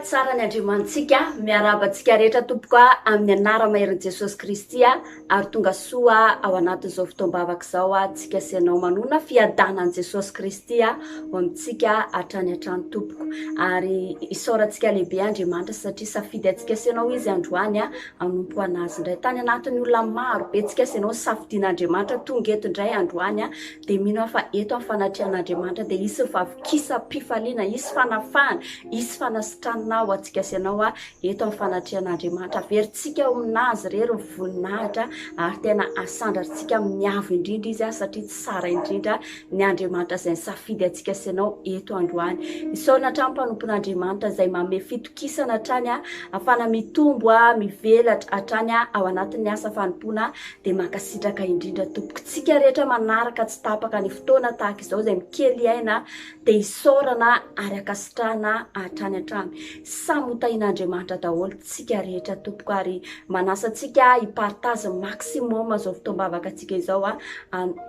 tsara ny andriamantsika miarabantsika rehetra tompoko amin'ny anaramaherin' Jesosy Kristy ary tonga soa ao anatin'izao fotoam-bavaka izao tsika sianao manona fiadanan' Jesosy Kristy ho amintsika hatrany hatrany tompoko ary isaorantsika lehibe andriamanitra satria safidy antsika sianao izy androany hanompo anazy indray tany anatin'ny olona maro be tsika sianao safidian'andriamanitra tonga eto indray androany dia mino fa eto amin'ny fanatrian'andriamanitra dia isy fisa-pifaliana isy fanafahana isy fanasitranao atsika sianao eto amin'ny fanatrian'andriamanitra averintsika aminazy rery voninahitra ary tena asandratsika miavo indrindra izy satria tsara indrindra ny andriamanitra izay safidy atsika sianao eto androany isaona hatrany mpanompon'andriamanitra izay manome fitokisana hatrany afana mitombo mivelatra hatrany ao anatin'ny asa fanompoana dia mankasitraka indrindra tompokontsika rehetra manaraka tsy tapaka ny fotoana tahaka izao izay mikely aina dia isaorana ary akasitrahana hatrany hatrany samy hotahin'andriamanitra daholo tsika rehetra tompoko ary manasantsika hipartazy maximum zao fotoam-bavaka atsika izao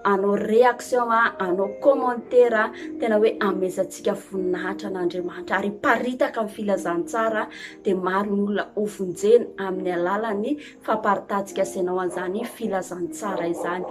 anao réaction anao commentaire tena hoe amezantsika voninahitra n'andriamanitra ary paritaka amin'ny filazantsara dia maro ny olona ovonjeny amin'ny alalan'ny famparitatsika sianao an'izany filazantsara izany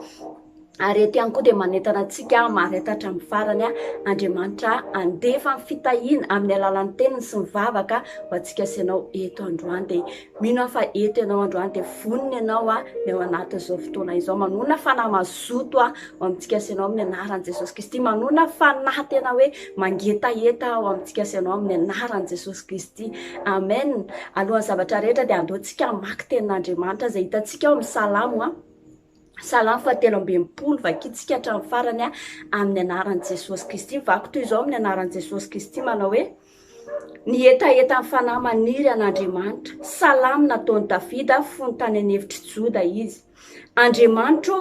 ary ety ihany koa dia manentana antsika maretatra amin'ny farany andriamanitra andefa amin'ny fitahiana amin'ny alalan'ny teniny sy mivavaka ho antsika sianao eto androany dia mino fa eto ianao androany dia voniny ianao ny ao anatin'izao fotoana izao manona fanamazoto ho amintsika sianao amin'ny anaran'i Jesosy Kristy manona fanahy tena hoe mangetaheta ho amintsika sianao amin'ny anaran'i Jesosy Kristy amen. Alohan'ny zavatra rehetra dia andeontsika mamaky tenin'andriamanitra izay hitantsika ao amin'ny salamo Salamo 3:30 vakitsika hatramin'ny farany amin'ny anaran'i Jesosy Kristy vaky toy izao amin'ny anaran'i Jesosy Kristy manao hoe ny etaeta ny fanahy maniry an'Andriamanitra salamo nataon'i Davida fony tany an'hevitry Joda izy Andriamanitro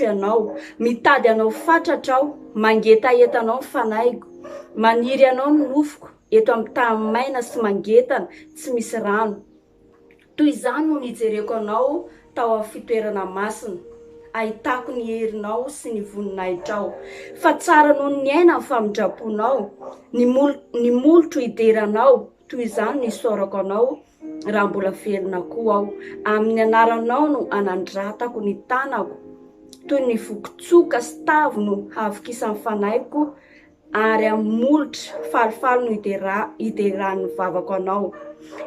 ianao mitady anao fatratra aho mangetaeta anao ny fanahyko maniry anao ny nofoko eto amin'ny tany maina sy mangetana tsy misy rano toy izany no nijereko anao tao amin'ny fitoerana masina ahitako ny herinao sy ny voninahitrao fa tsara noho ny aina amin'ny famindraponao ny molotro hideranao toy izany ny saorako anao raha mbola velona koa aho amin'ny anaranao no anandratako ny tanako toy ny vokotsoka sy tavo no havok'isan'ny fanahiko ary amin'ny molotra falifaly no hideran'ny vavako anao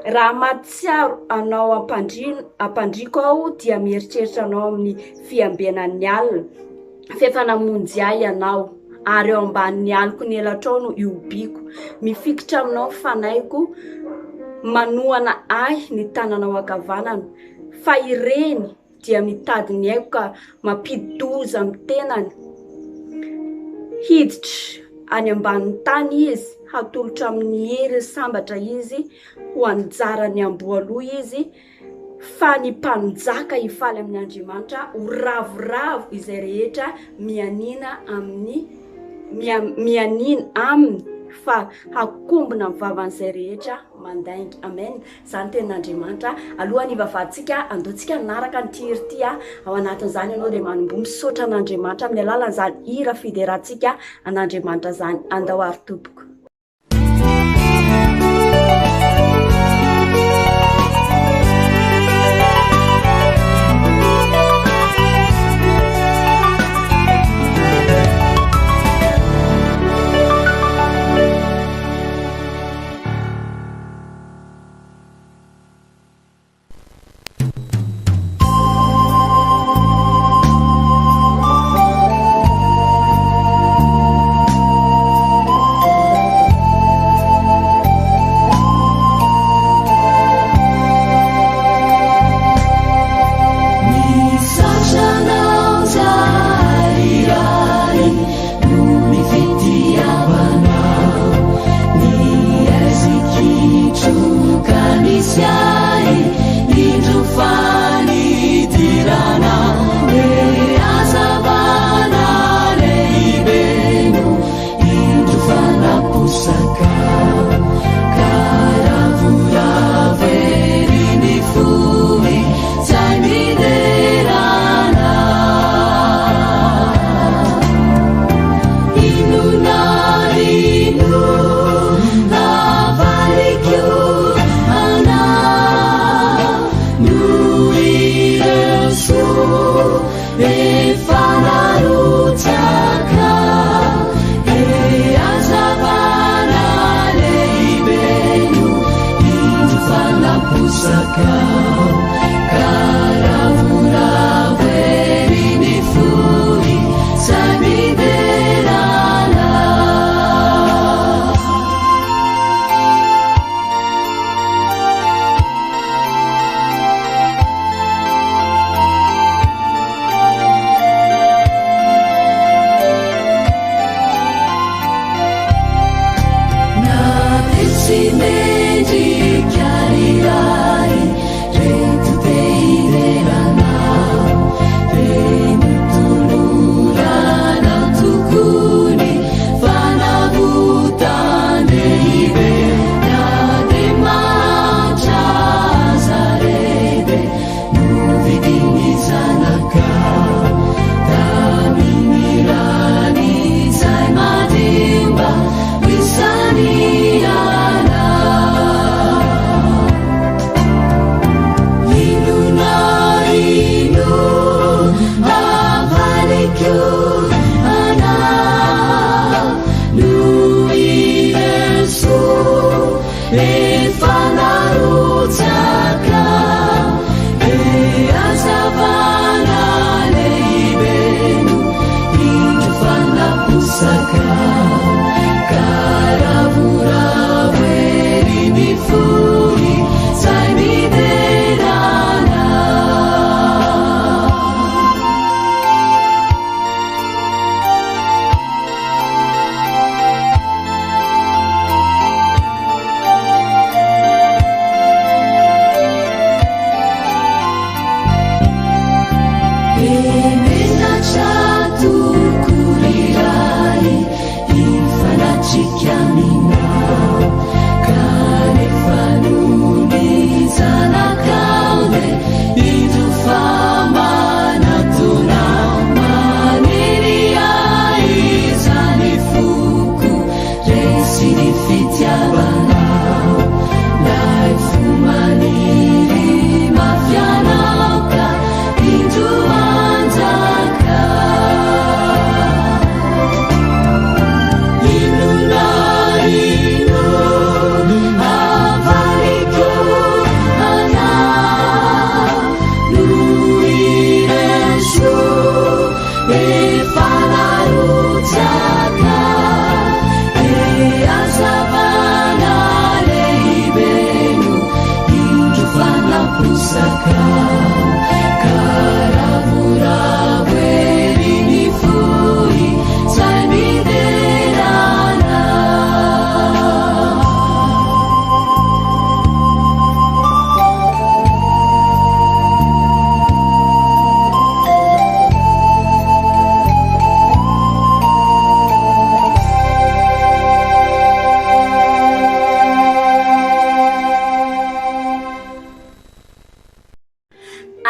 raha matsiaro anao ampandriko aho dia mieritreritra anao amin'ny fiambenan'ny alina fefanamonjy ahy ianao ary eo ambanin'ny aliko ny elatrao no iobiko mifikitra aminao fanahiko manohana ahy ny tananao ankavanana fa ireny dia mitady ny aiko ka mampidoza amin'ny tenany hiditra any ambanin'ny tany izy hatolotra amin'ny hery sambatra izy ho anjarany amboaloha izy fa ny mpanjaka hifaly amin'ny Andriamanitra ho ravoravo izay rehetra mianina aminy fa hakombona amin'ny vavan'izay rehetra mandaingy amen. Izany tenin'Andriamanitra alohan'ny hivavahitsika andeontsika naraka ny tirity ao anatin'izany ianao dia manomboa misaotra an'Andriamanitra amin'ny alalan'izany hira fideratsika an'Andriamanitra izany andao ary tompoko. You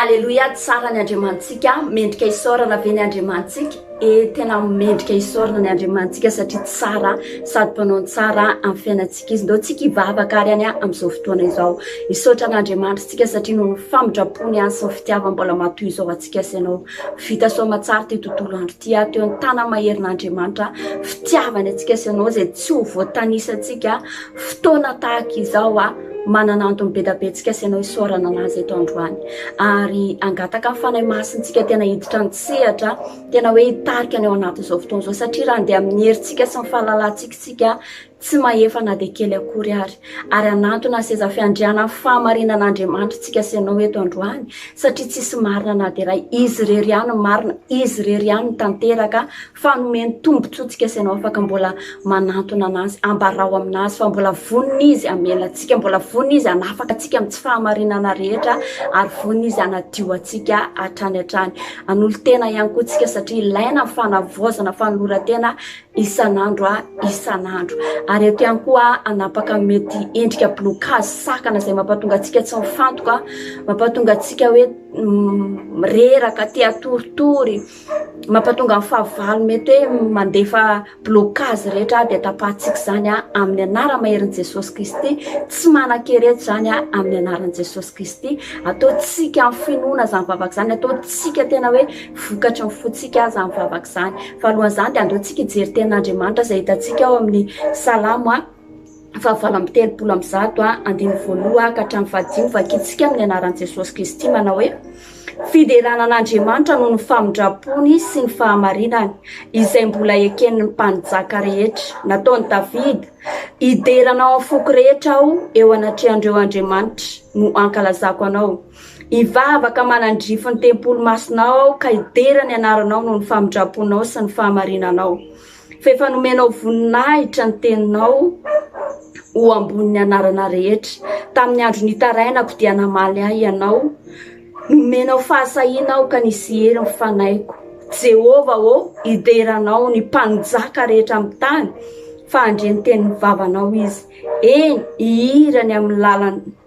Alleluia, tsara ny andriamantsika, mendrika isaorana ve ny andriamantsika? Tena mendrika isaorana ny andriamantsika satria tsara sady mpanao tsara amin'ny fiainantsika izy. Ndao tsika hivavaka ary any amin'izao fotoana izao. Isaotra n'Andriamanitra tsika satria noho ny famindrapony any sy ny fitiavana mbola matoy izao atsika sy ianao. Vita soa tsara ty tontolo andro ty, teo ny tana maherin'Andriamanitra fitiavany atsika sy ianao izay tsy ho voatanisantsika fotoana tahaka izao mananantony be da be tsika sy ianao isaorana anazy eto androany. Ary angataka amin'ny fanahy masintsika tena hiditra ny sehatra, tena hoe hitarika ny ao anatin'izao fotoana izao satria raha andeha amin'ny herintsika sy ny fahalalantsika tsy mahefa na dia kely akory ary anantona seza fiandriana fahamarinan'Andriamanitra tsika sy ianao eto androany satria tsisy marina na dia iray, izy rery ihany marina, izy rery ihany tanteraka fa nomeny tombontsoa tsika sy ianao afaka mbola manantona anazy, ambarao aminazy fa mbola vonona izy amelantsika, mbola vonona izy anafaka atsika amin'ny tsy fahamarinana rehetra ary vonona izy anadio atsika hatrany hatrany. Anolo tena ihany koa tsika satria ilaina fanavoazana fanoloran-tena isan'andro isan'andro. Ary eto ihany koa anapaka mety endrika blocage sakana izay mampatonga atsika tsy mifantoka, mampatonga atsika hoe reraka ty atoritory, mampatonga amin'ny fahavalo mety hoe mandefa blocage rehetra dia tapahantsika izany amin'ny anara-maherin'i Jesosy Kristy, tsy manan-kereto izany amin'ny anaran'i Jesosy Kristy. Ataontsika amin'ny finoana izany vavaka izany, ataontsika tena hoe vokatra ny fotsika izany vavaka izany. Fa alohan'izany dia andeontsika hijery tenan'Andriamanitra izay hitantsika ao amin'ny Salamo fa 7 andiny voaloha ka hatramin'ny fahadimy vakitsika amin'ny anaran'i Jesosy Kristy manao hoe fiderana an'Andriamanitra noho ny famindrapony sy ny fahamarinany izay mbola eken'ny mpanjaka rehetra. Nataony David hideranao amin'ny foko rehetra aho eo anatrehandreo Andriamanitra no ankalazako anao. Hivavaka manandrify ny tempolo masonao aho ka hiderany anaranao noho ny famindraponao sy ny fahamarinanao. Fa efa nomenao voninahitra ny teninao ho ambonin'ny anarana rehetra. Tamin'ny andro nitarainako dia namaly ahy ianao. Nomenao fahasahiana aho ka nisy hery ny fanaiko. Jehova hideranao ny mpanjaka rehetra amin'ny tany fa andreny tenin'ny vavanao izy. Eny ihirany amin'ny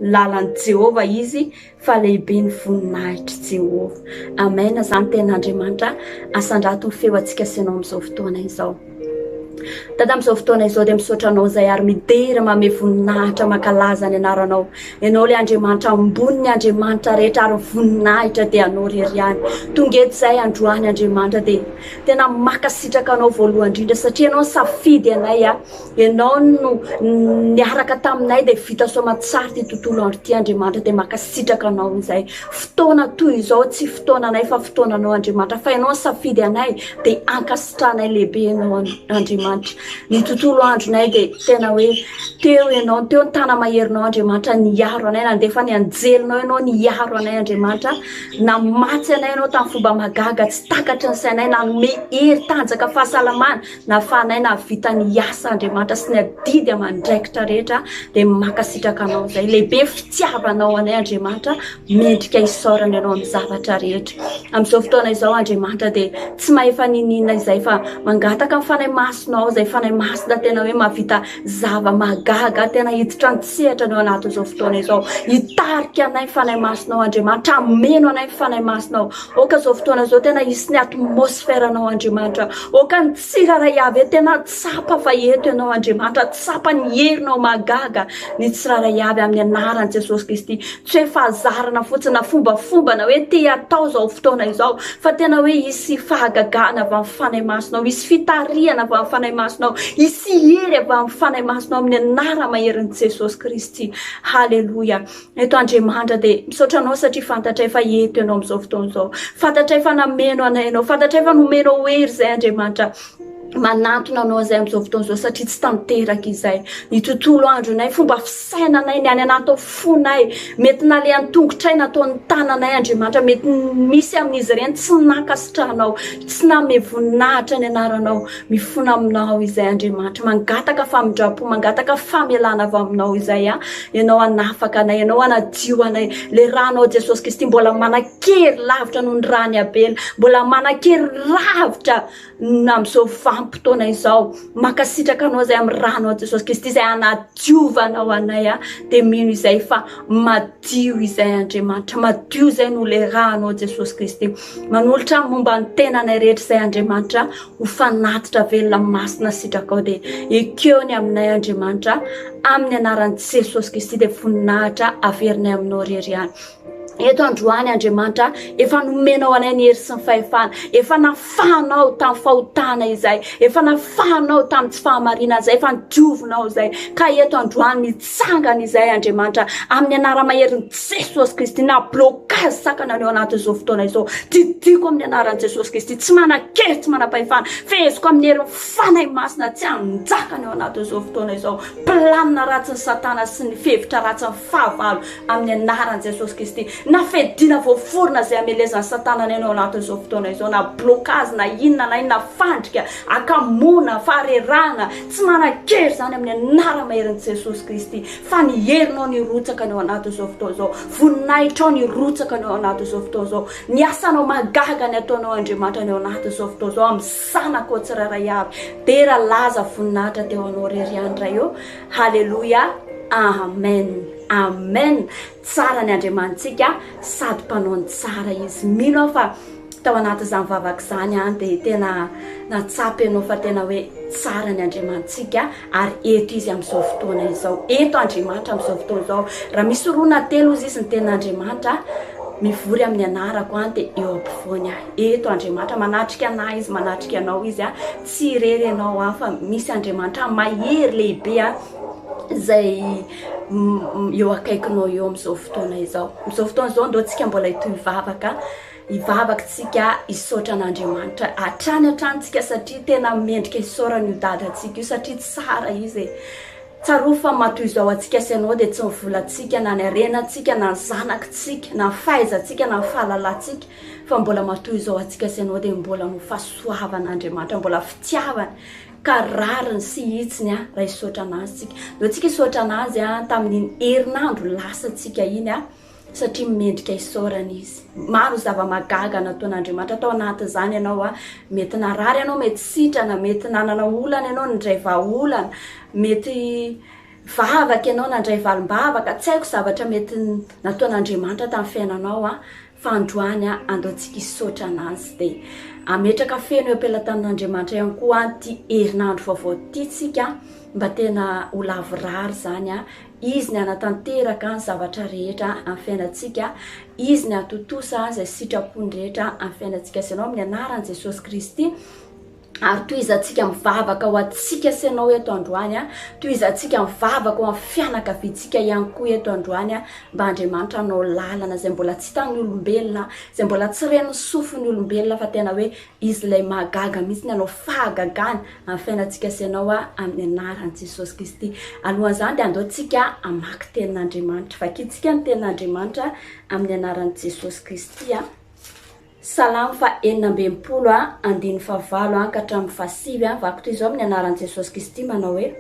lalan'i Jehova izy fa lehibe ny voninahitra Jehova. Amen. Zany tenin'Andriamanitra asandrato ny feo antsika senao amin'izao fotoana izao. Dada amin'izao fotoana izao dia misaotra anao izay ary midera mame voninahitra mankalaza ny anaranao. Ianao le Andriamanitra ambony ny Andriamanitra rehetra ary voninahitra dia anao rery ihany. Tonga eto izay androany Andriamanitra dia tena makasitraka anao voalohany indrindra satria ianao safidy anay ianao no niaraka taminay dia vita soamatsara ty tontolo andro ty Andriamanitra dia makasitraka anao izay. Fotoana toy izao tsy fotoana anay fa fotoana anao Andriamanitra fa ianao safidy anay dia ankasitranay lehibe ianao Andriamanitra. Ny tontolo andronay dia tena hoe teo ianao teo ny tana maherinao Andriamanitra niaro anay nandefa ny anjelinao ianao niaro anay Andriamanitra namatsy anay ianao tamin'ny fomba magaga tsy takatra ny sainay nanome hery tanjaka fahasalamana nahafahanay navita ny asa Andriamanitra sy ny adidy amandraikitra rehetra dia makasitraka anao izay lehibe fitiavanao anay Andriamanitra mendrika isaorana ianao amin'ny zavatra rehetra. Amin'izao fotoana izao Andriamanitra dia tsy mahefa ninina izay fa mangataka amin'ny fanahy masonao izay fanahy masina tena hoe mahavita zava magaga tena hiditra antsehatra no anatin'izao fotoana izao. Hitarika anay fanahy masinao Andriamanitra ameno anay fanahy masinao. Oka izao fotoana izao tena hisy ny atmosferanao Andriamanitra. Oka ny tsirairay avy tena tsapa fa eto ianao Andriamanitra tsapa ny herinao magaga ny tsirairay avy amin'ny anaran'i Jesosy Kristy. Tsy hoe fahazarana fotsiny na fombafomba na hoe te atao izao fotoana izao fa tena hoe hisy fahagagana avy amin'ny fanahy masinao, hisy fitariana avy amin'ny fanahy masinao, hisy hery avy amin'ny fanahy masinao amin'ny anara maherin'i Jesosy Kristy. Haleluya. Eto Andriamanitra dia misaotra anao satria fantatray fa eto ianao amin'izao fotoana izao. Fantatray fa nameno anay ianao, fantatray fa nomenao hery izay Andriamanitra. Manantona anao izay amin'izao fotoana izao satria tsy tanteraka izay. Ny tontolo andronay, fomba fisainanay, ny any anaty fonay, mety nalehan'ny tongotray nataon'ny tananay Andriamanitra, mety misy amin'izy ireny tsy nakasitranao, tsy name voninahitra ny anaranao, mifona aminao izay Andriamanitra. Mangataka famindrapo, mangataka famelana avy aminao izay ianao anafaka anay, ianao anadio anay. Le ranao Jesosy Kristy mbola manan-kery lavitra noho ny rany Abela, mbola manan-kery lavitra amin'izao vanim-potoana izao. Makasitraka anao izay amin'ny ranao Jesosy Kristy izay anadiovanao anay dia mino izay fa madio izay Andriamanitra, madio izay no le ranao Jesosy Kristy. Manolotra momba ny tenanay rehetra izay Andriamanitra ho fanatitra velona masina sitraka ao dia ekeo ny aminay Andriamanitra amin'ny anaran'i Jesosy Kristy dia voninahitra averinay aminao rery ihany. Eto androany Andriamanitra efa nomenao anay ny hery sy ny fahefana, efa nafahanao tamin'ny fahotana izay, efa nafahanao tamin'ny tsy fahamarina izay, efa nidiovinao izay. Ka eto androany mitsangana izay Andriamanitra amin'ny anara maherin'i Jesosy Kristy na blokazy sakana eo anatin'izao fotoana izao. Didiko amin'ny anaran'i Jesosy Kristy, tsy manan-kery, tsy manam-pahefana, feheziko amin'ny hery fanahy masina tsy hanjakana eo anatin'izao fotoana izao. Planina ratsy ny Satana sy ny fehevitra ratsy ny fahavalo amin'ny anaran'i Jesosy Kristy. Na fedina voaforona izay amelezan'ny Satana ny eo anatin'izao fotoana izao, na blokazy na inona na inona fandrika, akamona, farerana, tsy manan-kery zany amin'ny anara maherin'i Jesosy Kristy. Fa ny herinao nirotsaka eo anatin'izao fotoana izao, voninahitrao nirotsaka eo anatin'izao fotoana izao, ny asanao magaga ny ataonao Andriamanitra eo anatin'izao fotoana izao amin'ny zanako tsirairay avy. Dera laza voninahitra teo anao rery andra eo. Haleluya. Amen. Amen. Tsara ny Andriamanitsika sady mpanao tsara izy. Mino fa tao anaty izany vavaka izany dia tena natsapy ianao fa tena hoe tsara ny Andriamanitsika ary eto izy amin'izao fotoana izao. Eto Andriamanitra amin'izao fotoana izao. Raha misy rona telo izy ny ten'Andriamanitra mivory amin'ny anarako dia eo ampovoany eto Andriamanitra manatrika anahy izy, manatrika anao izy tsy irery ianao fa misy Andriamanitra mahery lehibe zay eo akaikinao eo am'izao fotoana izao. Am'izao fotoana izao ndo tsika mbola ito hivavaka tsika hisaotra an'Andriamanitra hatrany tsika satria tena mendrika hisaorana io dadantsika io satria tsara izy tsaroa fa matoy izao atsika sy anao dia tsy mivolatsika na ny arenantsika na ny zanakitsika na ny fahaizantsika na ny fahalalantsika fa mbola matoy izao atsika sy anao dia mbola no fahasoavan'Andriamanitra mbola fitiavana ka rariny sy hitsiny raha hisaotra anazy tsika no tsika hisaotra anazy tamin'iny herinandro lasatsika iny satria mendrika hisaorana izy. Maro zava-magaga nataon'Andriamanitra tao anatin'izany ianao mety narary ianao mety sitrana mety nanana olana ianao nandray vaolana mety vavaka ianao nandray valim-bavaka tsy haiko zavatra mety nataon'Andriamanitra tamin'ny fiainanao fa androany andaontsika hisaotra anazy dia ametraka feno eo am-pelatanan'Andriamanitra ihany koa ty herinandro vaovao ty tsika mba tena ho lavorary zany izy ny anatanteraka ny zavatra rehetra amin'ny fiainantsika izy ny atotosa izay sitrapony rehetra amin'ny fiainantsika sy anao amin'ny anaran'i Jesosy Kristy ary toy izantsika mivavaka ho atsika sy anao eto androany toy izantsika mivavaka ho amin'ny fianakaviantsika ihany koa eto androany mba Andriamanitra anao lalana izay mbola tsy hitan'ny olombelona izay mbola tsy ren'ny sofiny olombelona fa tena hoe izy ilay mahagaga mihitsy ny anao fahagagany amin'ny fiainantsika sy anao amin'ny anaran'i Jesosy Kristy. Alohan'izany dia andaontsika hamaky tenin'Andriamanitra vakitsika ny tenin'Andriamanitra amin'ny anaran'i Jesosy Kristy. Salamo fa 4:15 ka hatramin'ny 7 vaky toy izao amin'ny anaran'i Jesosy Kristy manao hoe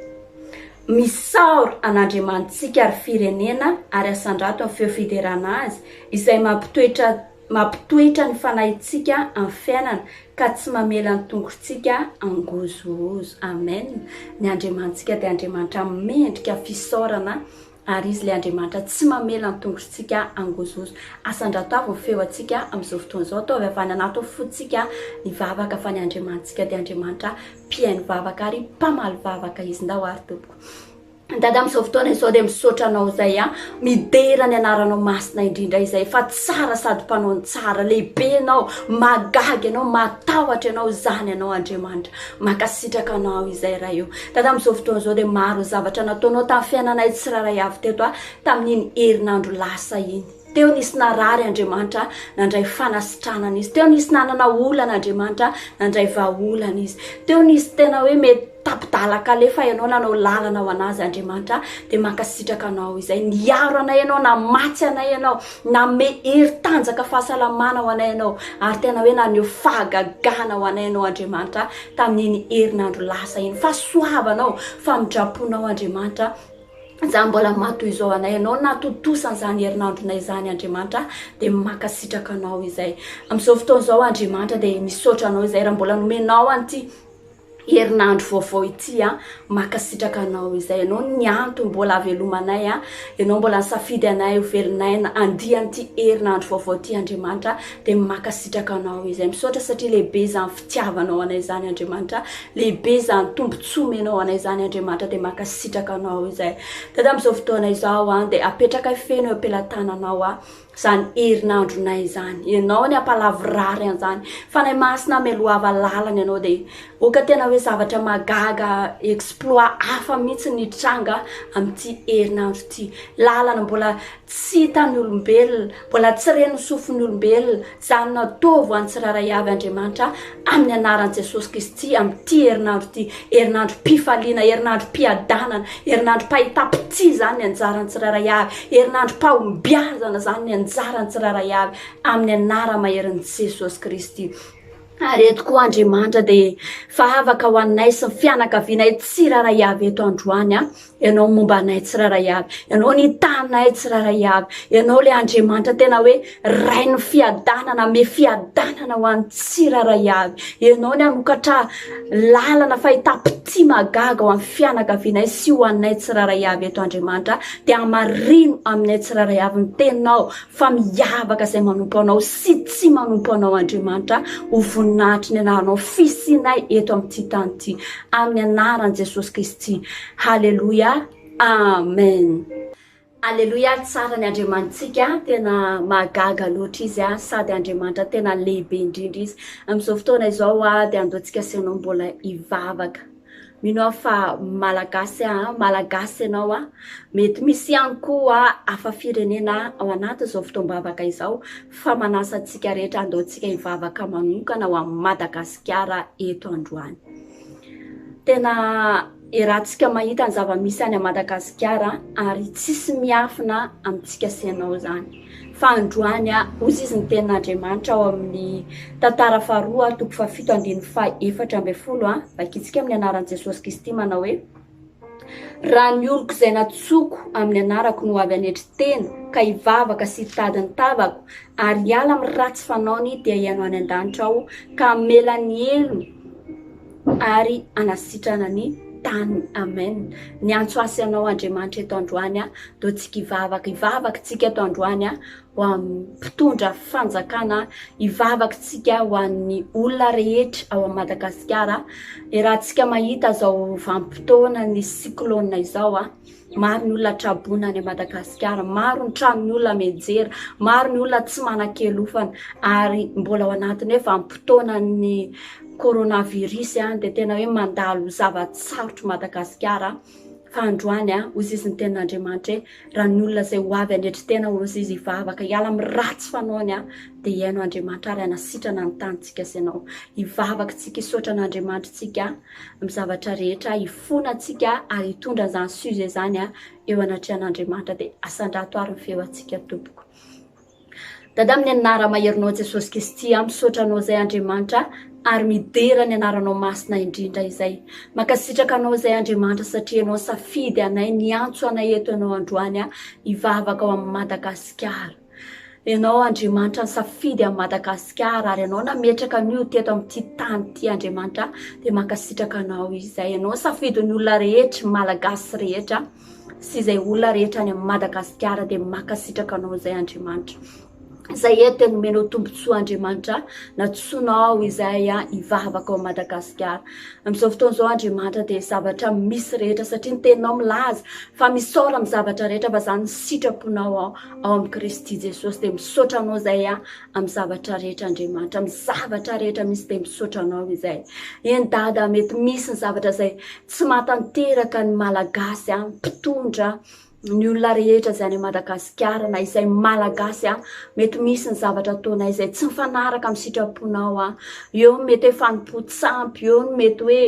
misaory an'Andriamanitsika ary firenena ary asandrato amin'ny feo fiderana azy izay mampitoetra ny fanahitsika amin'ny fiainana ka tsy mamela ny tongotsika angozogozo. Amen. Ny Andriamanitsika dia Andriamanitra mendrika fisaorana ary izy ilay Andriamanitra tsy mamela ny tongotsika angozogozo. Asandrato avy ny feo atsika amin'izao fotoana izao atao avy avany anaty fotsika ny vavaka fa ny Andriamanitsika dia Andriamanitra mpihainy vavaka ary mpamaly vavaka izy ndao ary tompoko. Dada amin'izao fotoana izao dia misaotra anao izay midera ny anaranao masina indrindra izay fa tsara sady mpanao ny tsara lehibe ianao magaga ianao matahotra ianao zany ianao Andriamanitra makasitraka anao izay raha io. Dada amin'izao fotoana izao dia maro zavatra nataonao tamin'ny fiainanay tsiraray avy teto tamin'iny herinandro lasa iny. Teo nisy narary Andriamanitra nandray fanasitranana izy. Teo nisy nanana olana Andriamanitra nandray vaolana izy. Teo nisy tena hoe mety tapidalaka alefa ianao nanao lalana ho anazy Andriamanitra dia makasitraka anao izay niaro anay ianao namatsy anay ianao name hery-tanjaka fahasalamana ho anay ianao ary tena hoe naneo fahagagana ho anay ianao Andriamanitra tamin'iny herinandro lasa iny fahasoavanao famidraponao Andriamanitra za mbola matoy izao anay ianao natotosan'izany herinandronay zany Andriamanitra dia makasitraka anao izay. Amin'izao fotoana izao Andriamanitra dia misaotra anao izay raha mbola nomenao an'ity herinandro vaovao ity makasitraka anao izay ianao nianto mbola avelomanay ianao mbola nisafidy anay hovelinay andian'ity herinandro vaovao ity Andriamanitra dia makasitraka anao izay. Misaotra satria lehibe zany fitiavanao anay zany Andriamanitra lehibe zany tombontsoa menao anay zany Andriamanitra dia makasitraka anao izay. Dada amin'izao fotoana izao dia apetraka feno eo am-pelatananao zany herinandronay zany ianao ny ampalavorary an'izany fanay masina meloava lalana ianao dia oka tena hoe zavatra magaga exploit hafa mihitsy nitranga amin'ity herinandro ity lalana mbola tsy hitan'ny olombelona mbola tsy ren'ny sofiny olombelona zany nataovy an'ny tsiraray avy Andriamanitra amin'ny anaran'i Jesosy Kristy amin'ity herinandro ity herinandro mpifaliana herinandro mpiadanana herinandro mpahitapity zany ny anjaran'ny tsiraray avy herinandro mpahombiazana zany ny anjaran'ny tsiraray avy amin'ny anara-maherin'i Jesosy Kristy. Ary eto koa Andriamanitra dia fahavaka ho anay sy ny fianakavianay tsiraray avy eto androany ianao momba anay tsiraray avy ianao nitanay tsiraray avy ianao ilay Andriamanitra tena hoe ray ny fiadanana me fiadanana ho an'ny tsiraray avy ianao ny anokatra lalana fahitapity magaga ho amin'ny fianakavianay sy ho anay tsiraray avy eto Andriamanitra dia hamarino aminay tsiraray avy ny teninao fa miavaka izay manompo anao sy tsy manompo anao Andriamanitra ho voninahitry ny anaranao fisinay eto amin'ity tany ity amin'ny anaran'i Jesosy Kristy. Halleluja. Amen. Alleluia. Tsara ny Andriamanitsika tena magaga loatra izy sady Andriamanitra tena lehibe indrindra izy. Amin'izao fotoana izao dia andaontsika sy anao mbola hivavaka mino fa malagasy malagasy anao mety misy ihany koa afa firenena ao anaty zao fotoam-bavaka izao fa manasa antsika rehetra andeontsika hivavaka manokana ao amin'ny Madagasikara eto androany. Tena rahantsika mahita ny zava-misy any Madagasikara ary tsisy miafina amintsika senao zany. Fa androany ozy izy ny tenin'Andriamanitra ao amin'ny tantara faharoa 7:4 vakitsika amin'ny anaran'i Jesosy Kristy manao hoe raha ny oloko izay natsoko amin'ny anarako no avy anetry tena ka hivavaka sy hitady ny tavako ary hiala amin'ny ratsy fanaony dia hiaino any an-danitra aho ka hamela ny elo ary anasitrana ny tany. Amen. Ny antso asy anao Andriamanitra eto androany do tsika hivavaka tsika eto androany ho amin'ny mpitondra fanjakana, hivavaka tsika ho an'ny olona rehetra ao amin'ny Madagasikara. Raha tsika mahita zao vanim-potoana ny cyclone izao maro ny olona trabona any Madagasikara, maro ny tranony olona mijery, maro ny olona tsy manan-kelofana ary mbola ao anatiny vanim-potoana ny coronavirus dia tena hoe mandalo zava-tsarotra Madagasikara. Fa androany ozy izy ny tenin'Andriamanitra raha ny olona izay ho avy anetry tena ozy izy hivavaka hiala amin'ny ratsy fanaony dia hiaino Andriamanitra ary hanasitrana ny tanyntsika senao. Hivavaka tsika hisaotra an'Andriamanitra tsika amin'ny zavatra rehetra, hifona tsika ary hitondra zany sujet zany eo anatrehan'Andriamanitra dia asandrato ary ny feo atsika tompoko. Dada amin'ny anara-maherinao Jesosy Kristy misaotra anao zay Andriamanitra ary midera ny anaranao masina indrindra izay. Makasitraka anao zay Andriamanitra satria anao safidy anay, niantso anay eto anao androany hivavaka ao amin'ny Madagasikara. Ianao Andriamanitra safidy amin'ny Madagasikara ary ianao nametraka an'io teto amin'ity tany ity Andriamanitra dia makasitraka anao izay. Ianao safidy ny olona rehetra, malagasy rehetra sy izay olona rehetra any amin'ny Madagasikara dia makasitraka anao zay Andriamanitra. Zay eto no menao tombontsoa Andriamanitra natsonao izay hivavaka ao Madagasikara. Amin'izao fotoana izao Andriamanitra dia zavatra misy rehetra satria ny teninao milaza fa misaora amin'ny zavatra rehetra fa zany sitraponao ao amin'ny Kristy Jesosy dia misaotra anao zay amin'ny zavatra rehetra Andriamanitra, amin'ny zavatra rehetra misy dia misaotra anao izay. Eny dada mety misy ny zavatra zay tsy mahatanteraka ny malagasy mpitondra ny olona rehetra izay any Madagasikara na izay malagasy mety misy ny zavatra ataonay izay tsy mifanaraka amin'ny sitraponao eo mety hoe fanompo-tsampy, eo mety hoe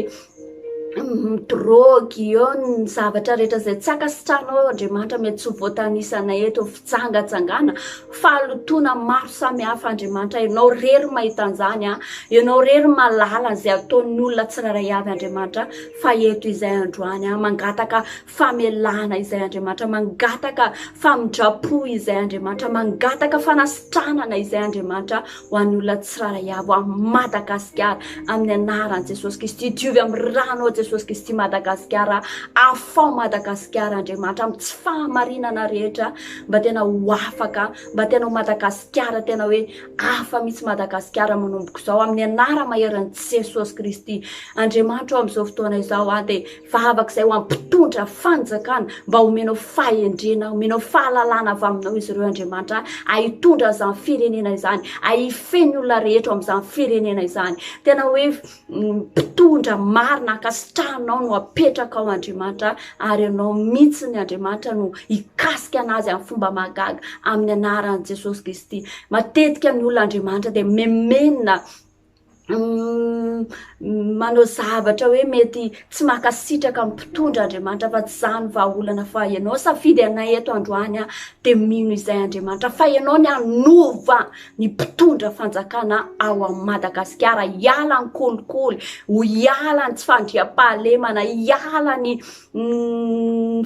drogy, eo ny zavatra rehetra izay tsy akasitranao Andriamanitra mety tsy voatanisanay eto fitsangatsangana fahalotona maro samihafa Andriamanitra. Ianao rery mahita an'izany ianao rery malala izay ataon'ny olona tsirairay avy Andriamanitra fa eto izay androany mangataka famelana izay Andriamanitra, mangataka famindrapo izay Andriamanitra, mangataka fanasitranana izay Andriamanitra ho an'ny olona tsirairay avy amin'ny Madagasikara amin'ny anaran'i Jesosy Kristy. Diovy amin'ny rano Jesosy Kristy Madagasikara, afao Madagasikara Andriamanitra amin'ny tsy fahamarinana rehetra mba tena ho afaka, mba tena ho Madagasikara tena hoe afa mitsy Madagasikara manomboko izao amin'ny anara-maherin'i Jesosy Kristy Andriamanitra. Amin'izao fotoana izao dia vavaka izay ho ampitondra fanjakana mba homenao fahendrena, homenao fahalalana avy aminao izy ireo Andriamanitra, ahitondra izany firenena izany, ahifeny olona rehetra amin'izany firenena izany. Tena hoe mpitondra marina akasitranao no apetraka ao Andriamanitra ary ianao mihitsy ny Andriamanitra no hikasika anazy amin'ny fomba mahagaga amin'ny anaran'i Jesosy Kristy. Matetika ny olona Andriamanitra dia memenina manao zavatra hoe mety tsy makasitraka amin'ny mpitondra Andriamanitra fa tsy zany vahaolana fa ianao safidy anay eto androany dia mino izay Andriamanitra fa ianao ny anova ny mpitondra fanjakana ao amin'ny Madagasikara. Hiala ny kolikoly, ho hiala ny tsy fandriam-pahalemana, hiala ny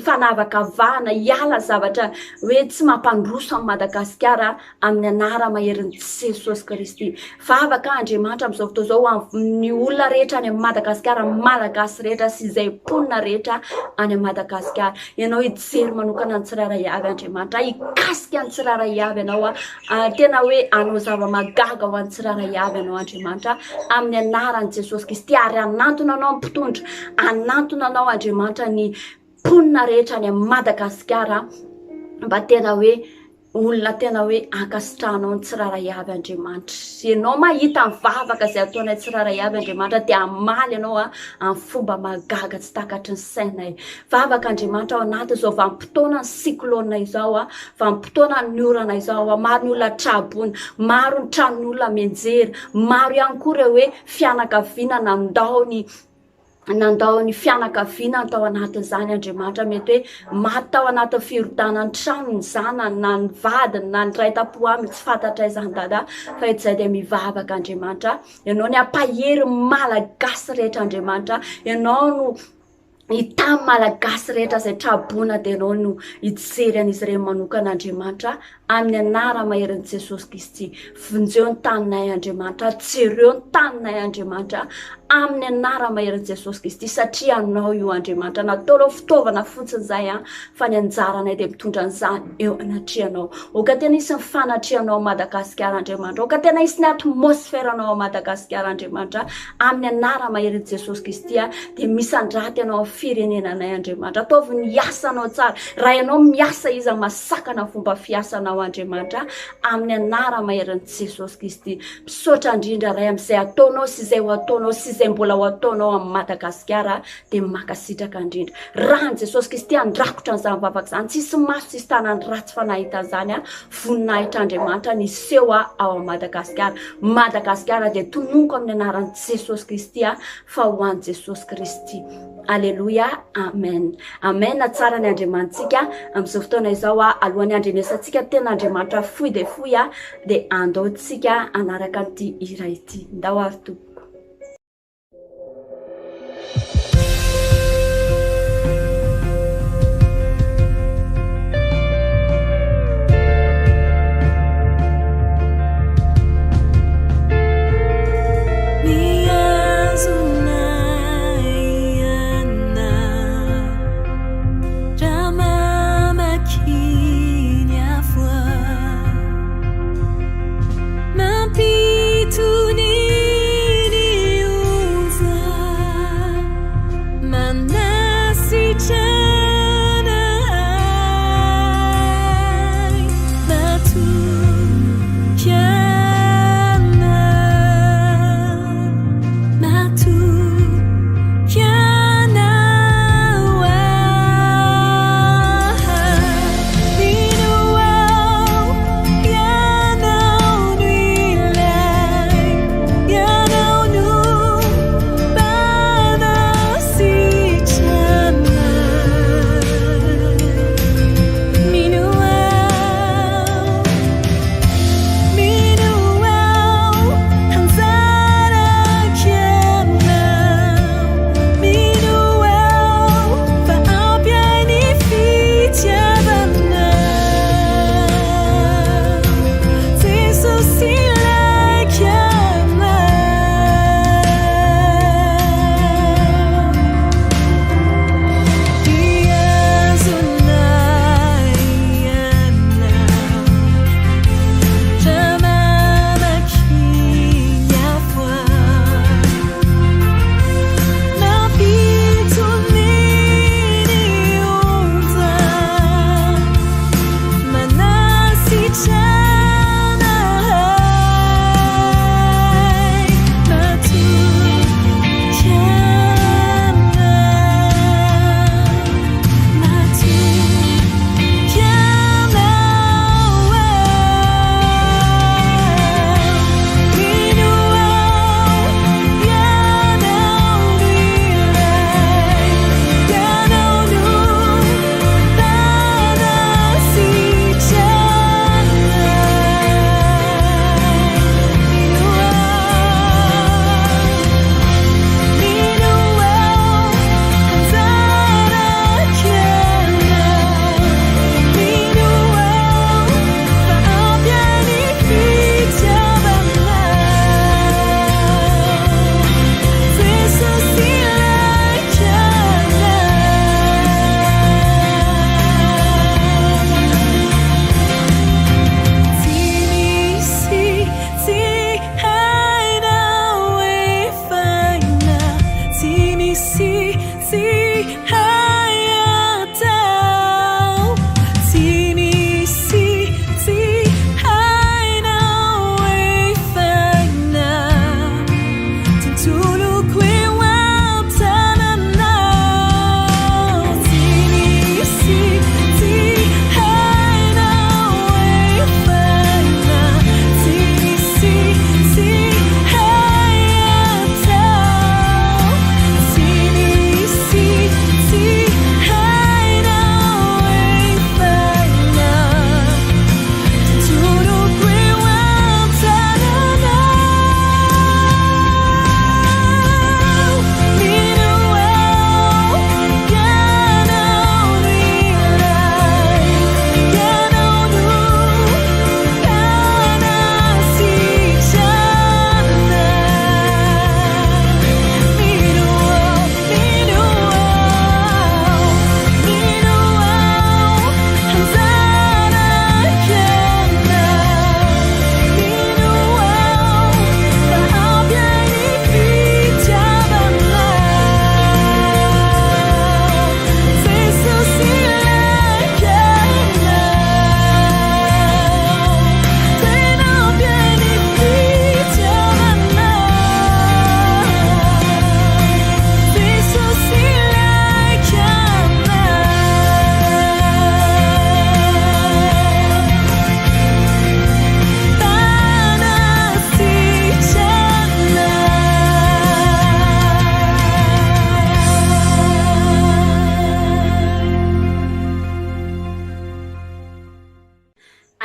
fanavakavahana, hiala zavatra hoe tsy mampandroso amin'ny Madagasikara amin'ny anara-maherin'i Jesosy Kristy. Vavaka Andriamanitra amin'izao fotoana izao amin'ny olona rehetra any amin'ny Madagasikara, malagasy rehetra sy izay mponina rehetra any amin'ny Madagasikara. Ianao hijery manokana ny tsirairay avy Andriamanitra, hikasika ny tsirairay avy ianao tena hoe anao zava-magaga ho an'ny tsirairay avy ianao Andriamanitra amin'ny anaran'i Jesosy Kristy ary anantona anao mpitondra, anantona anao Andriamanitra ny mponina rehetra any amin'ny Madagasikara mba tena hoe olona tena hoe ankasitranao ny tsiraray avy Andriamanitra. Ianao mahita mivavaka izay ataonay tsiraray avy Andriamanitra dia amaly ianao amin'ny fomba magaga tsy takatry ny sainay. Vavaka Andriamanitra ao anaty izao vanim-potoana ny siklôna izao vanim-potoana ny orana izao maro ny olona trabona, maro ny tranony olona menjery, maro ihany koa ireo hoe fianakaviana nandao ny fianakaviana tao anatin'izany Andriamanitra. Mety hoe maty tao anatin'ny firodànany trano ny zanany na ny vadiny na ny raitapo aminy tsy fantatra izany dada fa izay dia mivavaka Andriamanitra. Ianao ny ampahery malagasy rehetra Andriamanitra. Ianao no hita malagasy rehetra izay trabona dia ianao no hijery an'izy ireny manokana Andriamanitra. Amin'ny anara mahery Jesosy Kristy, vonjeo ny taninay Andriamanitra, jereo ny taninay Andriamanitra amin'ny anara mahery Jesosy Kristy, satria anao io Andriamanitra natao fitaovana fotsiny izay fa ny anjaranay dia mitondra an'izany eo anatrianao. Oka tena isy ny fanatrianao Madagasikara Andriamanitra, oka tena isy ny atmosferanao Madagasikara Andriamanitra. Amin'ny anara mahery Jesosy Kristy dia misandraty ianao amin'ny firenenanay Andriamanitra. Ataovy ny asanao tsara, raha ianao miasa izy masakana fomba fiasanao Andriamanitra. Amin'ny anara mahery Jesosy Kristy, misaotra indrindra ray amin'izay ataonao sy izay ho ataonao sy izay mbola ho ataonao amin'ny Madagasikara dia makasitraka indrindra. Raha Jesosy Kristy andrakotra an'izany mivavaka izany, tsisy maso tsisy tanany ratsy fanahita izany voninahitra Andriamanitra niseho ao Madagasikara. Madagasikara dia tononiko amin'ny anaran'i Jesosy Kristy fa ho an'i Jesosy Kristy. Alleluia, amen. Amen. Tsara ny Andriamantsika amin'izao fotoana izao alohan'ny andrenesantsika tena Andriamanitra fohy dia fohy dia andaotsika anaraka an'ity hira ity. Ndao ary tompoko. Mampitony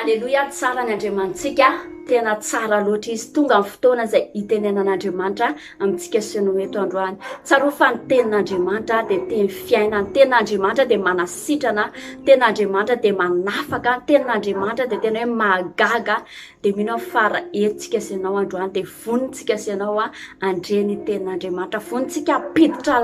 Aleluia, tsara ny Andriamantsika, tena tsara loatra izy. Tonga amin'ny fotoana izay itenenan'Andriamanitra amintsika sinoa eto androany. Tsaro fa ny tenin'Andriamanitra dia teny fiainana, tenin'Andriamanitra dia manasitrana, tenin'Andriamanitra dia manafaka, tenin'Andriamanitra dia tena hoe mahagaga. Dia mino fara etintsika sinao androany dia vonintsika sinao andreny tenin'Andriamanitra, vonintsika apiditra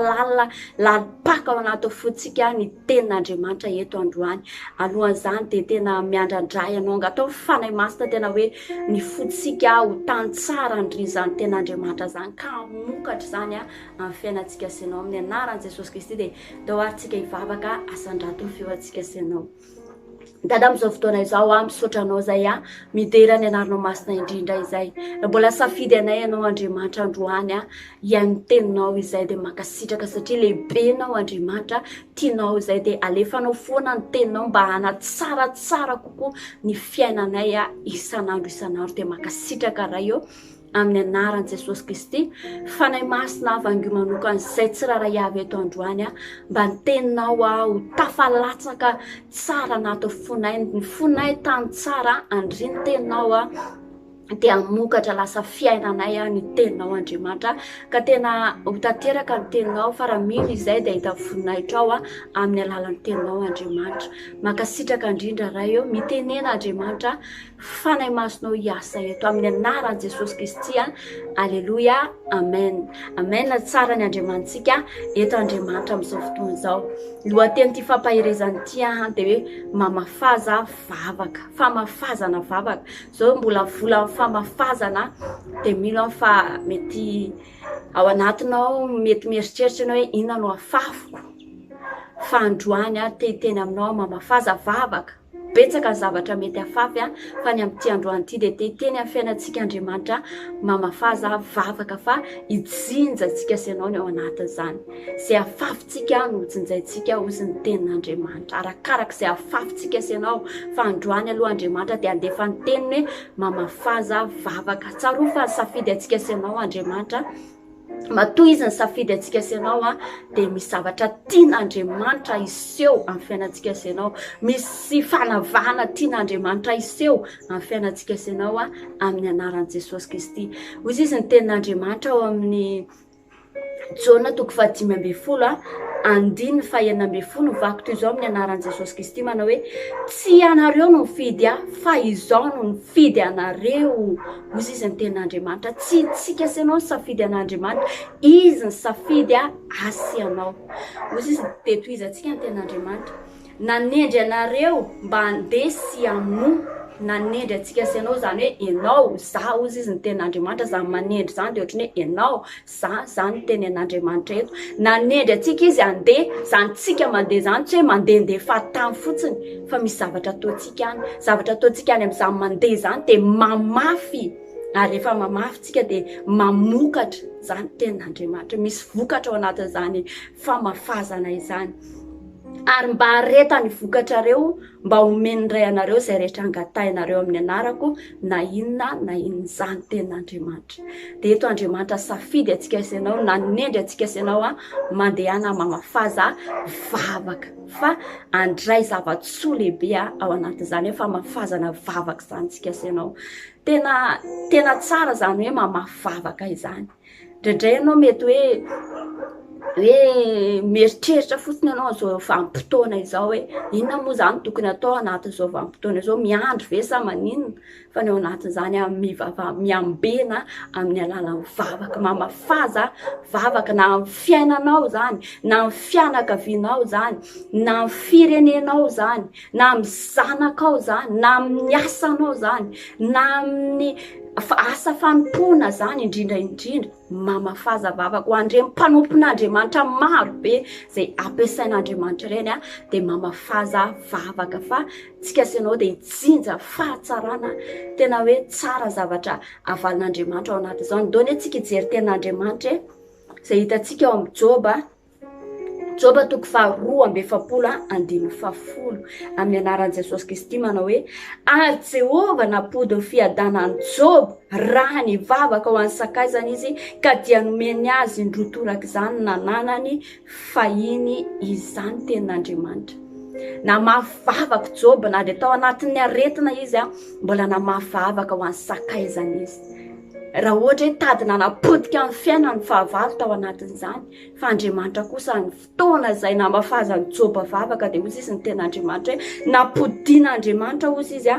lalipaka ao anaty fotsika ny tenin'Andriamanitra eto androany. Alohan'izany dia tena miandrandray anao ngatao fanay masina tena hoe ny fotsika ho tany tsara andrizany tenin'Andriamanitra zany ka mokatra zany amin'ny fiainantsika sinao amin'ny anaran'i Jesosy Kristy dia dao aritsika hivavaka asandrato ny feoantsika sinao. Dada amin'izao fotoana izao misaotra anao zay midera ny anaranao masina indrindra izay. Mbola safidy anay anao Andriamanitra androany ihany teninao izay dia makasitraka satria lehibe anao Andriamanitra, tianao izay dia alefanao foana ny teninao mba hanatsaratsara kokoa ny fiainanay isanandro dia makasitraka raha io amin'ny anaran'i Jesosy Kristy. Fanay masina vangy manokana izay tsiraray avy eto androany mba ny teninao ho tafalatsaka tsara anaty fonay, ny fonay tany tsara andriny teninao dia mokatra lasa fiainanay ny teninao Andriamanitra, ka tena ho tanteraka ny teninao fa raha mino izay dia hita voninahitrao amin'ny alalan'ny teninao Andriamanitra. Makasitraka indrindra raha io mitenena Andriamanitra fanay masonao hiasa eto amin'ny anaran'i Jesosy Kristy. Aleluia, amen. Amen. Tsara ny Andriamantsika eto Andriamanitra amin'izao fotoana izao. Lohateny ty fampahirezany ty dia hoe mamafaza vavaka, famafazana vavaka. Zao mbola vola famafazana dia milo fa mety ao anatinao mety mieritreritra anao hoe inona no afafoko, fa androany teny aminao mamafaza vavaka. Betsaka ny zavatra mety afafy fa ny amin'ity androany ity dia teny amin'ny fiainantsika Andriamanitra mamafaza vavaka fa hijinjantsika sinao ny ao anatin'izany. Izay afafintsika no jinjaintsika ozy ny tenin'Andriamanitra arakaraka izay afafintsika sinao, fa androany aloha Andriamanitra dia andefa ny teniny mamafaza vavaka. Tsaro fa safidy antsika sinao Andriamanitra, matoa izy ny safidy antsika sinao dia misy zavatra tian'Andriamanitra iseho amin'ny fiainantsika sinao, misy fanavahana tian'Andriamanitra iseho amin'ny fiainantsika sinao amin'ny anaran'i Jesosy Kristy. Hoy izy ny tenin'Andriamanitra ao amin'ny Jona 5:10 andiny fa 9 vaky toy izao amin'ny anaran'i Jesosy Kristy manao hoe tsy anareo no mifidy fa izao no mifidy anareo. Hoy izy ny tenin'Andriamanitra, tsy tsika sinao ny safidy an'Andriamanitra, izy ny safidy asianao. Hoy izy dia tohizantsika ny tenin'Andriamanitra, nanendry anareo mba handesy hamono, nanendry antsika sinao zany hoe enao za. Ozy izy ny tenin'Andriamanitra zany manendry zany dia ohatrany hoe enao za, zany tenin'Andriamanitra eto. Nanendry antsika izy handeha, zany tsika mandeha zany tsy hoe mandehandeha fahatany fotsiny, fa misy zavatra ataontsika any, zavatra ataontsika any amin'izany mandeha zany dia mamafy, ary rehefa mamafy tsika dia mamokatra, zany tenin'Andriamanitra. Misy vokatra ao anatin'izany famafazana izany, ary mba hareta ny vokatrareo mba homeny ray anareo izay rehetra angatahinareo amin'ny anarako na inona zany tenin'Andriamanitra. Dia eto Andriamanitra safidy antsika sinao, nanendry antsika sinao mandehana mamafaza vavaka, fa andray zavatsoa lehibe ao anatin'izany hoe famafazana vavaka zany tsika sinao. Tena tsara zany hoe mamafy vavaka izany. Indraindray ianao mety hoe mieritreritra fotsiny ianao zao vanim-potoana izao hoe inona moa zany tokony atao anatin'izao vanim-potoana izao, miandry ve sa maninona, fa ny ao anatin'izany miambena amin'ny alalan'ny vavaka, mamafaza vavaka na amin'ny fiainanao zany, na amin'ny fianakavianao zany, na amin'ny firenenao zany, na amin'ny zanakao zany, na amin'ny asanao zany, na amin'ny asa fanompona zany indrindra mamafaza vavaka ho andreny mpanompon'Andriamanitra maro be izay ampiasain'Andriamanitra ireny dia mamafaza vavaka, fa tsika sinao dia hijinja fahatsarana. Tena hoe tsara zavatra avalin'Andriamanitra ao anatin'izao. Ndony antsika hijery tenin'Andriamanitra izay hitantsika ao amin'ny Joba 2:7-10 amin'ny anaran'i Jesosy Kristy manao hoe ary Jehovah napody ny fiadanan'i Joba raha ny vavaka ho an'ny sakaizany izy ka dia nomeny azy indrotoraka izany nananany fahiny izany tenin'Andriamanitra. na mahavavaka job na de tao anatin'ny aretina izy mbola na mahavavaka ho an'ny sakaizany izy. Raha ohatra hoe tady nanapodika amin'ny fiainany fahavalo tao anatin'izany, fa Andriamanitra kosa ny fotoana izay namafazany job vavaka dia hozy izy ny tena Andriamanitra hoe napodian'Andriamanitra hozy izy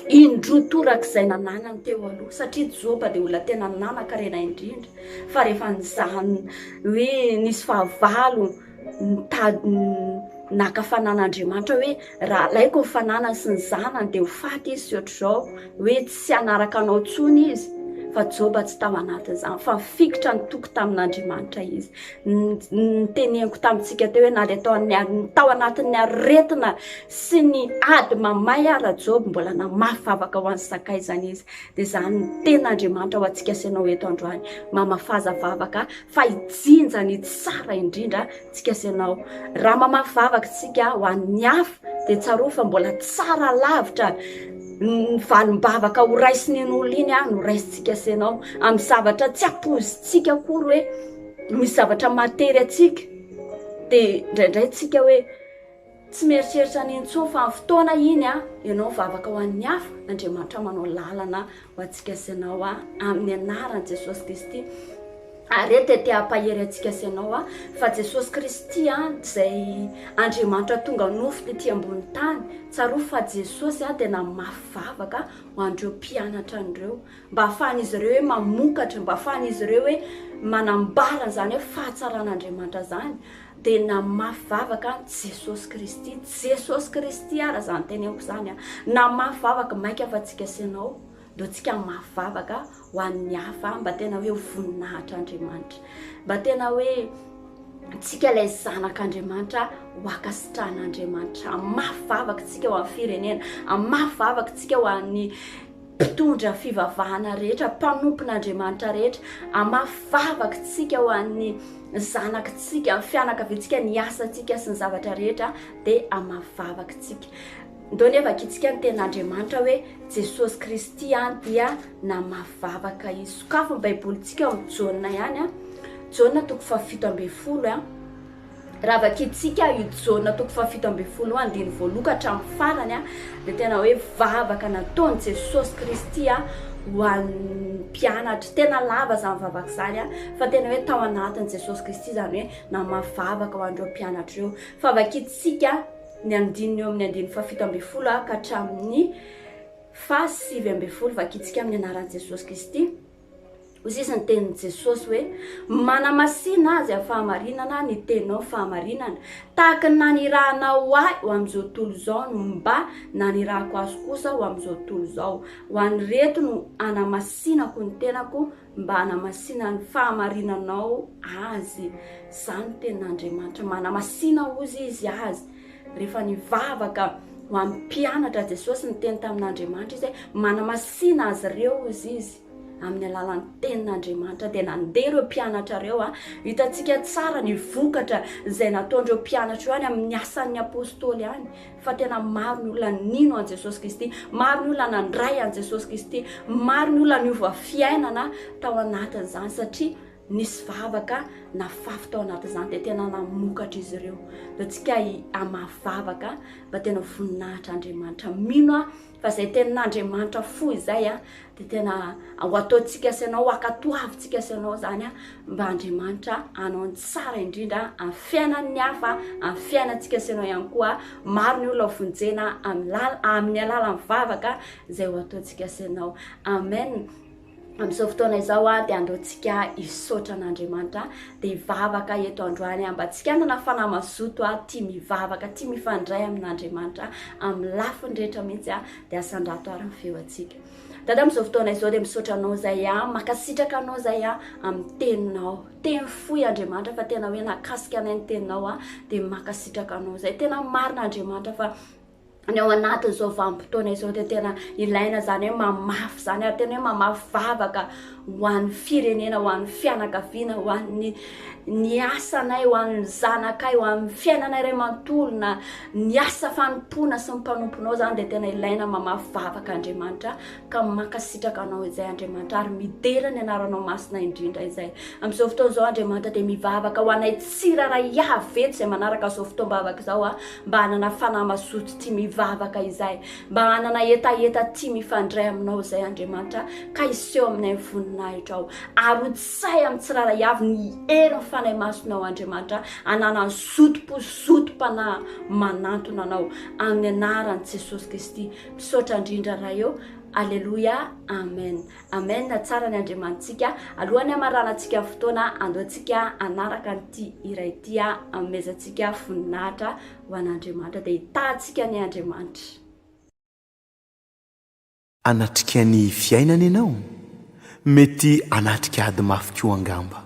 indrotoraka izay nananany teo aloha, satria job dia olona tena nanankarena indrindra. Fa rehefa nyzany hoe nisy fahavalo naka fanan'Andriamanitra hoe raha alaiko ny fananany sy ny zanany dia ho faty izy sy ohatr'izao hoe tsy hanaraka anao tsony izy. Fa joba tsy tao anatin'izany, fa fikitra nitoky tamin'Andriamanitra izy. Nyteneniko tamintsika teo hoe na dia tao anatin'ny aretina sy ny ady mamay ara job mbola namafavaka ho an'ny sakaizany izy. Dia izany ny ten'Andriamanitra ho antsika sy anao eto androany, mamafazavavaka fa hijinjany tsara indrindra tsika sy anao. Raha mamafavaka tsika ho an'ny hafa dia tsaroa fa mbola tsara lavitra ny valim-bavaka ho raisin'olo iny no raisitsika sy anao amin'ny zavatra tsy apozintsika akory hoe misy zavatra matery atsika. Dia indraindray tsika hoe tsy mieritreritra n'iny intsony fa amin'ny fotoana iny ianao vavaka ho an'ny hafa, Andriamanitra manao lalana ho antsika sy anao amin'ny anaran'i Jesosy Kristy. Arety te hampahery antsika sy anao fa Jesosy Kristy izay Andriamanitra tonga nofo tetỳ ambony tany. Tsaroa fa Jesosy dia namafavaka ho an'ireo mpianatra an'ireo, mba ahafahan'izy ireo hoe mamokatra, mba ahafahan'izy ireo hoe manambara zany hoe fahatsaran'Andriamanitra zany. Dia namafavaka Jesosy Kristy. Jesosy Kristy raha zany teneniko zany namafavaka maika fa atsika sy anao do tsika mavavaka ho an'ny hafa, mba tena hoe voninahitr'Andriamanitra, mba tena hoe tsika ilay zanak'Andriamanitra ho akasitran'Andriamanitra, mavavaka tsika ho amin'ny firenena, mavavaka tsika ho an'ny mpitondra fivavahana rehetra, mpanompon'Andriamanitra rehetra, mavavaka tsika ho an'ny zanakitsika, amin'ny fianakaviantsika, ny asantsika sy ny zavatra rehetra dia mavavaka tsika. Ndao nefa kitsika ny ten'Andriamanitra hoe Jesosy Kristy dia namavavaka izy. Sokafo ny baibolitsika amin'ny Jaona ihany Jaona 7:20 raha vakitsika io Jaona 7:20 andiny voaloka hatramin'ny farany dia tena hoe vavaka nataon'i Jesosy Kristy ho an'ny mpianatra. Tena lava zany vavaka zany fa tena hoe tao anatin'i Jesosy Kristy zany hoe namavavaka ho an'ireo mpianatra io. Fa vakitsika ny andininy eo amin'ny andiny 7:20 ka hatramin'ny 7:20 vakitsika amin'ny anaran'i Jesosy Kristy. Hozy izy ny tenin'i Jesosy hoe manamasina azy amin'ny fahamarinana ny teninao fahamarinana, tahaka ny nanirahanao ahy ho amin'izao tontolo izao no mba nanirahako azy kosa ho amin'izao tontolo izao. Ho an'ny reto no anamasinako ny tenako mba anamasina ny fahamarinanao azy. Izany tenin'Andriamanitra, manamasina hozy izy azy. Rehefa nivavaka ho amin'ny mpianatra Jesosy ny teny tamin'Andriamanitra izy manamasina azy ireo hozy izy amin'ny alalan'ny tenin'Andriamanitra. Dia nandeha ireo mpianatra ireo hitantsika tsara ny vokatra izay nataon'ireo mpianatra io any amin'ny asan'ny apôstôly any. Fa tena maro ny olona nino an Jesosy Kristy, maro ny olona nandray an Jesosy Kristy, maro ny olona niova fiainana tao anatin'izany satria nisy vavaka nafafy tao anatin'izany. Dia tena namokatra izy ireo. Dia tsika amavavaka mba tena voninahitr'Andriamanitra. Mino fa izay tenin'Andriamanitra fo izay dia tena ho ataontsika sy anao, akatoavintsika sy anao zany mba Andriamanitra anao ny tsara indrindra amin'ny fiainan'ny hafa, amin'ny fiainantsika sy anao ihany koa. Maro ny olona vonjena amin'ny alalan'ny vavaka izay ho ataontsika sy anao. Amen. Amin'izao fotoana izao dia andaontsika hisaotra an'Andriamanitra dia hivavaka eto androany mba tsika hanana fanamazoto tia mivavaka, tia mifandray amin'Andriamanitra amin'ny lafiny rehetra mihitsy dia asandrato ary ny feo antsika. Dada amin'izao fotoana izao dia misaotra anao zay makasitraka anao zay amin'ny teninao. Teny fohy Andriamanitra fa tena hoe nakasika anay ny teninao dia makasitraka anao zay. Tena marina Andriamanitra fa ny ao anatin'izao vanim-potoana izao dia tena ilaina zany hoe mamafy zany ary tena hoe mamafy vavaka ho an'ny firenena, ho an'ny fianakaviana, ho an'ny ny asanay, ho an'ny zanakay, ho amin'ny fiainanay iray mantolona, ny asa fanompoana sy ny mpanomponao zany dia tena ilaina mamafy vavaka Andriamanitra ka makasitraka anao izay Andriamanitra ary midera ny anaranao masina indrindra izay. Amin'izao fotoana izao Andriamanitra dia mivavaka ho anay tsiraray aveto izay manaraka izao fotoam-bavaka izao mba hanana fanahy mazoto tia mivavaka izay, mba hanana etaeta tia mifandray aminao izay Andriamanitra ka iseho aminay voninahitra ao ary hotsay amin'ny tsiraray avy ny hery fanahy masonao Andriamanitra hanana ny zotom-panahy manantona anao amin'ny anaran'i Jesosy Kristy misaotra indrindra raha eo. Alleluia, amen. Amen. Na tsara ny Andriamantsika alohany amaranantsika fotoana andoantsika anaraka nyity iray ity amezantsika voninahitra ho an'Andriamanitra dia hitantsika ny Andriamanitra. Anatrika ny fiainana ianao mety anatrika ady mafy koa angamba.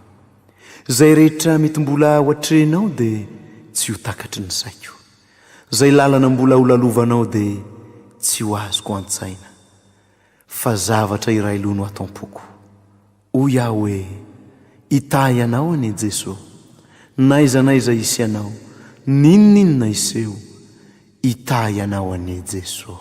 Zay rehetra mety mbola ohatrenao dia tsy ho takatry ny saiko. Zay lalana mbola ho lalovanao dia tsy ho azoko an-tsaina. Fa zavatra iray loha no tompoko. Hoy aho hoe itahy anao ani Jesosy. Naiza naiza isy anao, ninona iseho, itahy anao ani Jesosy.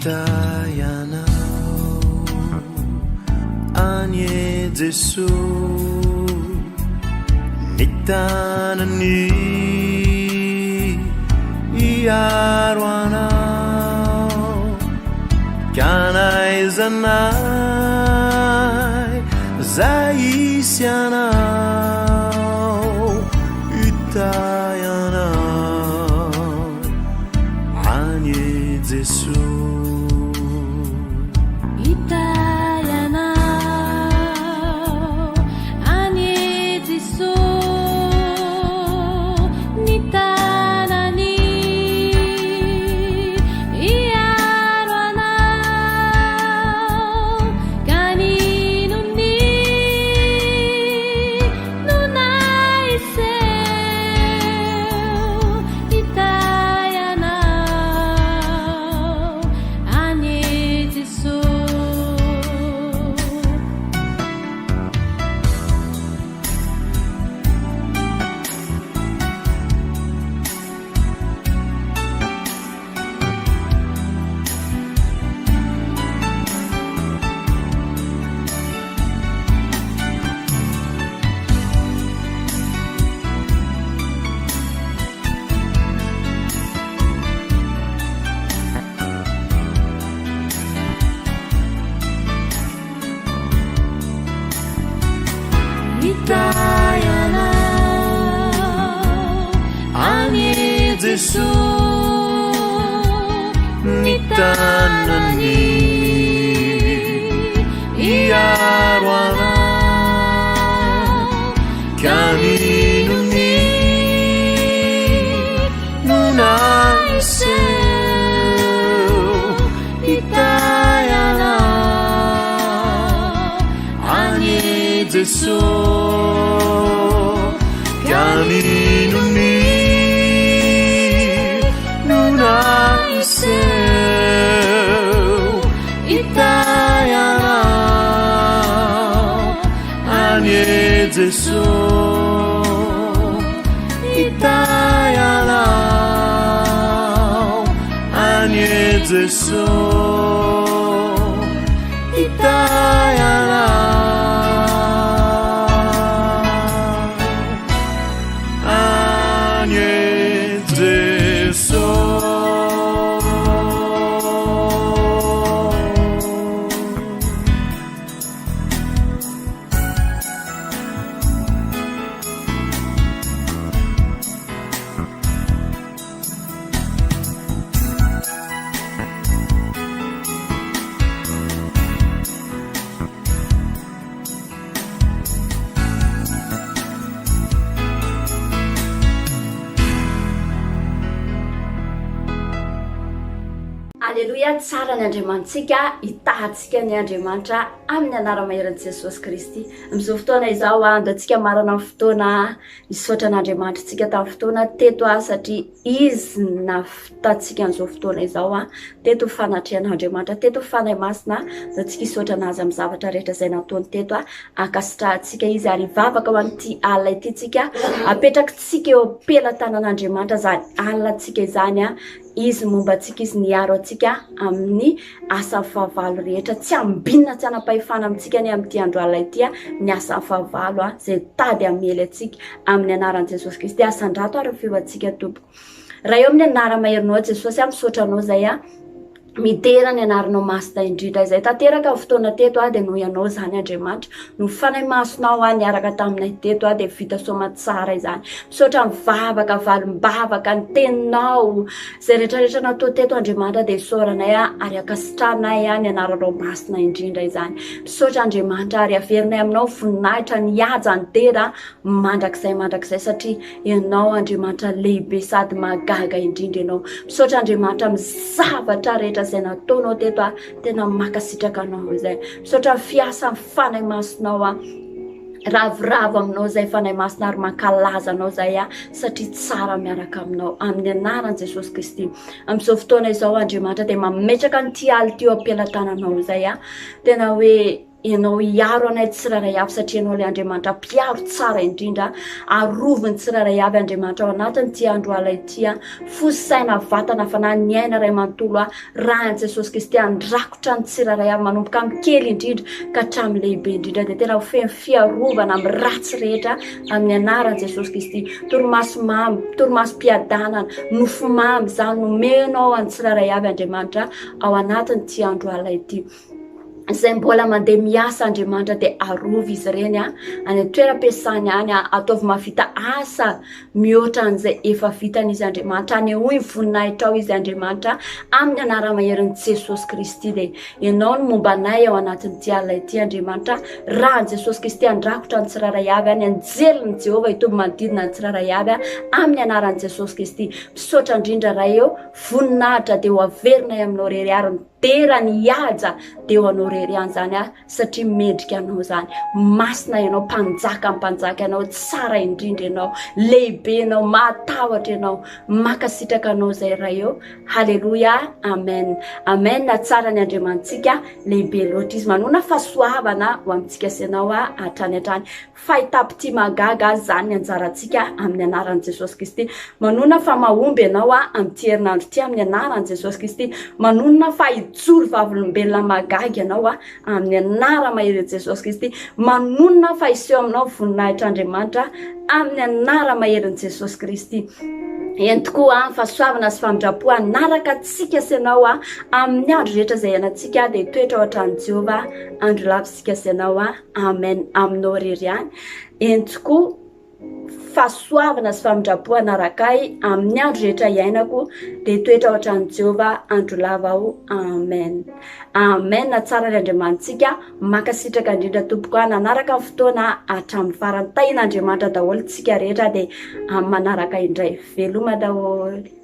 Tahiana anie Jesosy ny tanany iaro anao ka naizanay zay isy anao itahy anao anie Jesosy. Tahiana anie Jesosy ny tanany iaro anao ka ninony no naiseho itahy anao anie Jesosy ninoni no naiseho itahy anao anie Jesosy itahy anao anie Jesosy itahy anao anie Aleluia, tsara ny andriamantsika itahantsika ny andriamanitra amin'ny anara-maheran'i Jesosy Kristy. Amin'izao fotoana izao ando antsika marana amin'ny fotoana nisaotra n'andriamanitra tsika tamin'ny fotoana teto satria izy nafitantsika amin'izao fotoana izao teto fanatrehan'andriamanitra, teto fanahy masina antsika hisaotra anazy amin'ny zavatra rehetra izay nataony teto ankasitrahantsika izy ary hivavaka ho an'ity alina ity tsika apetrakintsika eo am-pelantanan'andriamanitra zany alina tsika izany izy momba antsika izy niaro antsika amin'ny asa fahavalo rehetra tsy ambinina tsy anapahefana amintsika ny amin'ity andro alina ity ny asa fahavalo izay tady amely antsika amin'ny anaran'i Jesosy Kristy asandrato ary feo antsika tompoko raha eo amin'ny anara-maherinao Jesosy misaotranao zay midera ny anaranao masina indrindra izay tanteraka amin'ny fotoana teto dia noho ianao zany andriamanitra no fanahy masonao niaraka taminay teto dia vita soamatsara izany misaotra mivavaka valim-bavaka ny teninao izay rehetrarehetra natao teto andriamanitra dia isaoranay ary akasitranay ny anaranao masina indrindra izany misaotra andriamanitra ary averinay aminao voninahitra ny haja ny tera mandrakizay satria ianao andriamanitra lehibe sady magaga indrindra ianao misaotra andriamanitra mizavatra rehetra izay nataonao teto tena makasitraka anao izay misaotra fiasa ny fanahy masonao ravoravo aminao zay fanahy masina ary mankalaza anao zay satria tsara miaraka aminao amin'ny anaran'i Jesosy Kristy amin'izao fotoana izao andriamanitra dia mametraka nyity alina ity eo am-pelantananao zay tena hoe ianao hiaro anay tsiraray avy satria ianao ilay andriamanitra mpiaro tsara indrindra aroviny tsiraray avy andriamanitra ao anatin'ity andro alina ity fosaina vatana fanahy ny aina ray manontolo rahan'i Jesosy Kristy andrakotra ny tsiraray avy manomboka amin'ny kely indrindra ka hatramin'ny lehibe indrindra dia tena ho feno fiarovana amin'ny ratsy rehetra amin'ny anaran'i Jesosy Kristy torimaso mamy torimaso mpiadanana nofo mamy izany nomenao any tsiraray avy andriamanitra ao anatin'ity andro alina ity izay mbola mandeha miasa andriamanitra dia arovy izy ireny any toeram-piasany any ataovy mahavita asa mihoatra an'izay efa vitan'izy andriamanitra any hoy voninahitra ao izy andriamanitra amin'ny anara-maherin'i Jesosy Kristy dia ianao no momba anay ao anatin'ity alina ity andriamanitra rahan'i Jesosy Kristy andrakotra ny tsiraray avy any anjeliny Jehovah hitoby manodidina ny tsiraray avy amin'ny anaran'i Jesosy Kristy misaotra indrindra raha eo voninahitra dia ho averinay aminao rery ary tera ny haja dia ho anao rery any zany satria mendrika anao zany masina ianao mpanjaka ianao tsara indrindra ianao lehibe ianao mahatahotra ianao makasitraka anao zay raha eo haleluya amen amen na tsara ny andriamantsika lehibe loatra izy manona fahasoavana ho amintsika sy ianao hatrany fahitapity magaga zany ny anjarantsika amin'ny anaran'i Jesosy Kristy manona fa mahomby ianao amin'ity herinandro ity amin'ny anaran'i Jesosy Kristy manona fa hijoro vavolombelona magaga ianao amin'ny anara-maheran'i Jesosy Kristy manona fa hiseho aminao voninahitra andriamanitra amin'ny anara-maheran'i Jesosy Kristy eny tokoa fahasoavana sy famindrapo anaraka antsika sy ianao amin'ny andro rehetra izay ianantsika dia toetra ao an-tran'i Jehovah andro lavisika sy ianao amen aminao rery any eny tokoa fahasoavana sy famindrapo anarakay amin'ny andro rehetra iainako dia toetra ao an-tran'i Jehovah andro lava aho amen amen na tsara ny andriamantsika makasitraka indrindra tompoko nanaraka amin'ny fotoana hatramin'ny farany tahiana andriamanitra daholo tsika rehetra dia manaraka indray veloma daholo